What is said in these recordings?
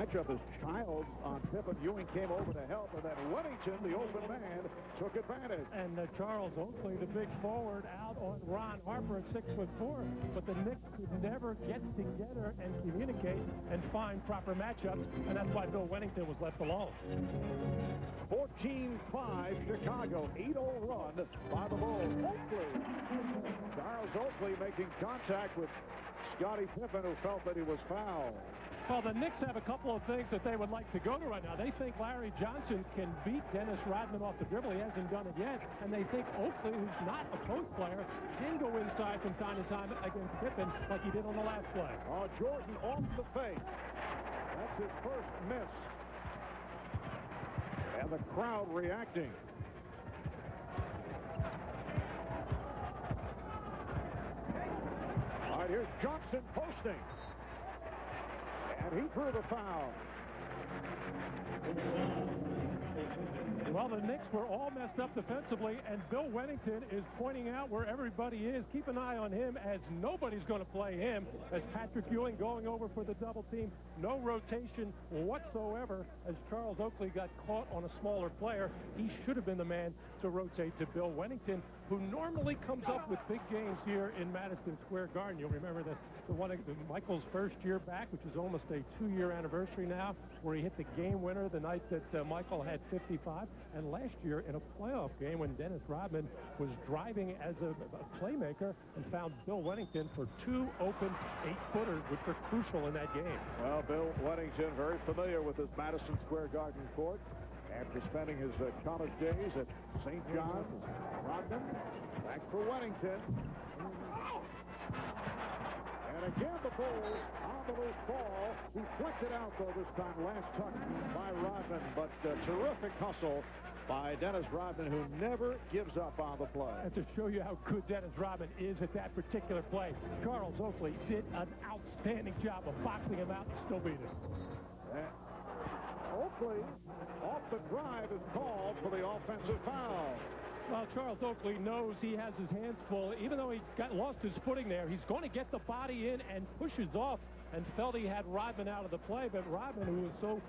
matchup as Childs on Pippen. Ewing came over to help, and then Weddington, the open man, took advantage. And Charles Oakley, the big forward, out on Ron Harper at 6'4", but the Knicks could never get together and communicate and find proper matchups, and that's why Bill Weddington was left alone. 14-5 Chicago, 8-0 run by the Bulls. Oakley, Charles Oakley making contact with Scottie Pippen, who felt that he was fouled. Well, the Knicks have a couple of things that they would like to go to right now. They think Larry Johnson can beat Dennis Rodman off the dribble. He hasn't done it yet. And they think Oakley, who's not a post player, can go inside from time to time against Pippen like he did on the last play. Oh, Jordan off the fake. That's his first miss. And the crowd reacting. All right, here's Johnson posting. And he drew the foul. Well, the Knicks were all messed up defensively, and Bill Weddington is pointing out where everybody is. Keep an eye on him, as nobody's going to play him, as Patrick Ewing going over for the double team. No rotation whatsoever, as Charles Oakley got caught on a smaller player. He should have been the man to rotate to Bill Weddington, who normally comes up with big games here in Madison Square Garden. You'll remember the one of Michael's first year back, which is almost a 2-year anniversary now, where he hit the game winner the night that Michael had 55. And last year in a playoff game when Dennis Rodman was driving as a playmaker and found Bill Weddington for 2 open 8-footers, which were crucial in that game. Well, Bill Weddington, very familiar with this Madison Square Garden court after spending his college days at St. John's. Rodman back for Weddington. And again, the Bulls on the loose ball. Deflected out, though, this time. Last touch by Rodman, but terrific hustle by Dennis Rodman, who never gives up on the play. And to show you how good Dennis Rodman is at that particular play, Charles Oakley did an outstanding job of boxing him out and still beat him. Oakley, off the drive, is called for the offensive foul. Well, Charles Oakley knows he has his hands full. Even though he lost his footing there, he's going to get the body in and pushes off, and felt he had Rodman out of the play. But Rodman, who was so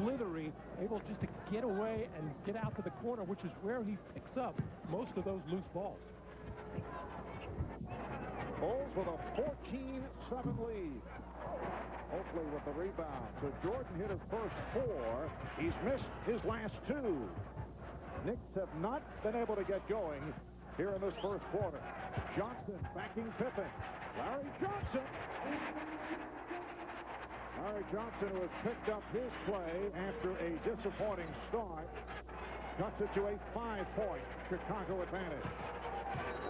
slithery, able just to get away and get out to the corner, which is where he picks up most of those loose balls. Bulls with a 14-7 lead. Oakley with the rebound. So Jordan hit his first 4. He's missed his last 2. Knicks have not been able to get going here in this first quarter. Johnson backing Pippen. Larry Johnson. Larry Johnson, who has picked up his play after a disappointing start, cuts it to a 5-point Chicago advantage.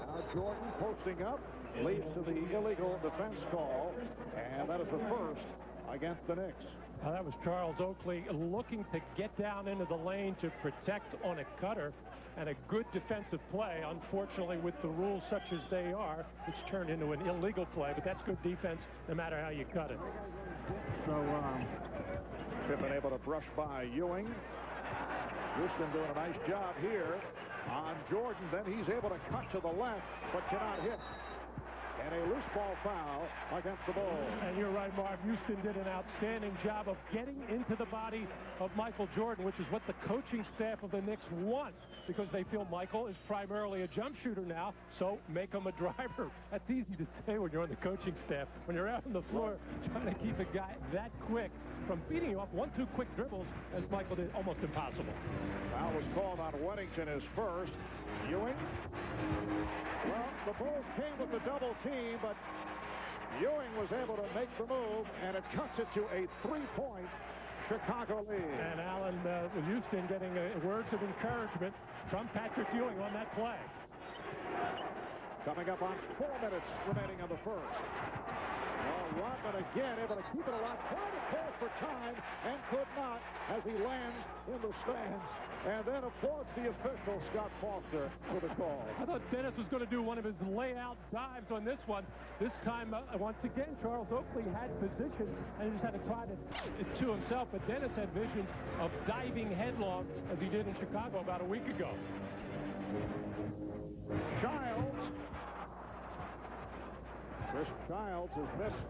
Now Jordan posting up leads to the illegal defense call, and that is the first against the Knicks. That was Charles Oakley looking to get down into the lane to protect on a cutter, and a good defensive play. Unfortunately, with the rules such as they are, it's turned into an illegal play, but that's good defense no matter how you cut it. So Pippen able to brush by Ewing. Houston doing a nice job here on Jordan. Then he's able to cut to the left, but cannot hit. And a loose ball foul against the Bulls. And you're right, Marv. Houston did an outstanding job of getting into the body of Michael Jordan, which is what the coaching staff of the Knicks want, because they feel Michael is primarily a jump shooter now, so make him a driver. That's easy to say when you're on the coaching staff. When you're out on the floor trying to keep a guy that quick from beating you off 1-2 quick dribbles, as Michael did, almost impossible. Foul was called on Weddington his first. Ewing. Well, the Bulls came with the double team, but Ewing was able to make the move, and it cuts it to a 3-point Chicago lead. And Allen with Houston getting words of encouragement from Patrick Ewing on that play. Coming up on 4 minutes remaining on the first. Well, Rodman again able to keep it alive, trying to call for time, and could not as he lands in the stands. And then applauds the official, Scott Foster, for the call. I thought Dennis was going to do one of his layout dives on this one. This time, once again, Charles Oakley had position, and he just had to try it to himself. But Dennis had visions of diving headlong, as he did in Chicago about a week ago. Childs. Chris Childs has missed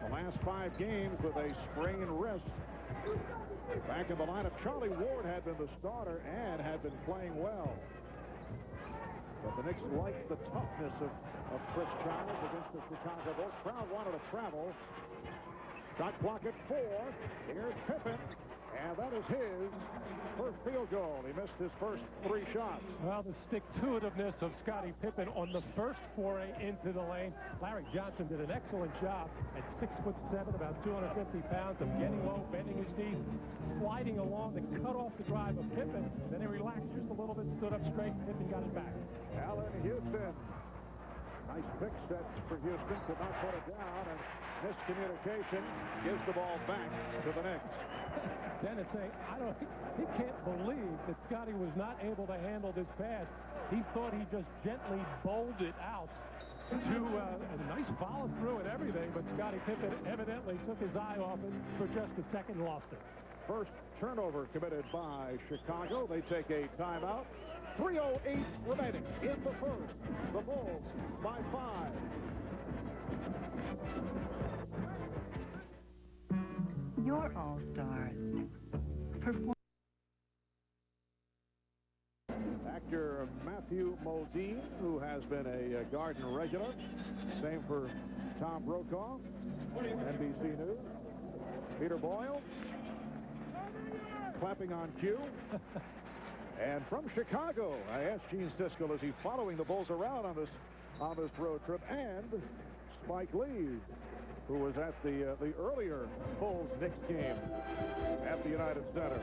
the last 5 games with a sprained wrist. Back in the lineup, Charlie Ward had been the starter and had been playing well. But the Knicks liked the toughness of Chris Childs against the Chicago Bulls. Crowd wanted to travel. Shot clock at 4. Here's Pippen. And that is his first field goal. He missed his first 3 shots. Well, the stick-to-itiveness of Scottie Pippen on the first foray into the lane. Larry Johnson did an excellent job at 6'7", about 250 pounds, of getting low, bending his knees, sliding along to cut off the drive of Pippen. Then he relaxed just a little bit, stood up straight, and Pippen got it back. Allen Houston. Nice pick set for Houston. Could not put it down, and miscommunication gives the ball back to the Knicks. Dennis saying, he can't believe that Scottie was not able to handle this pass. He thought he just gently bowled it out to a nice follow through and everything, but Scottie Pippen evidently took his eye off it for just a second, lost it. First Turnover committed by Chicago. They take a timeout. 3:08 remaining in the first. The Bulls by 5. Your All-Stars. Actor Matthew Modine, who has been a Garden regular. Same for Tom Brokaw, NBC News. Peter Boyle, clapping on cue. And from Chicago, I asked Gene Siskel, is he following the Bulls around on this road trip? And Spike Lee, who was at the earlier Bulls-Knicks game at the United Center.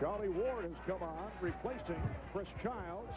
Charlie Ward has come on, replacing Chris Childs.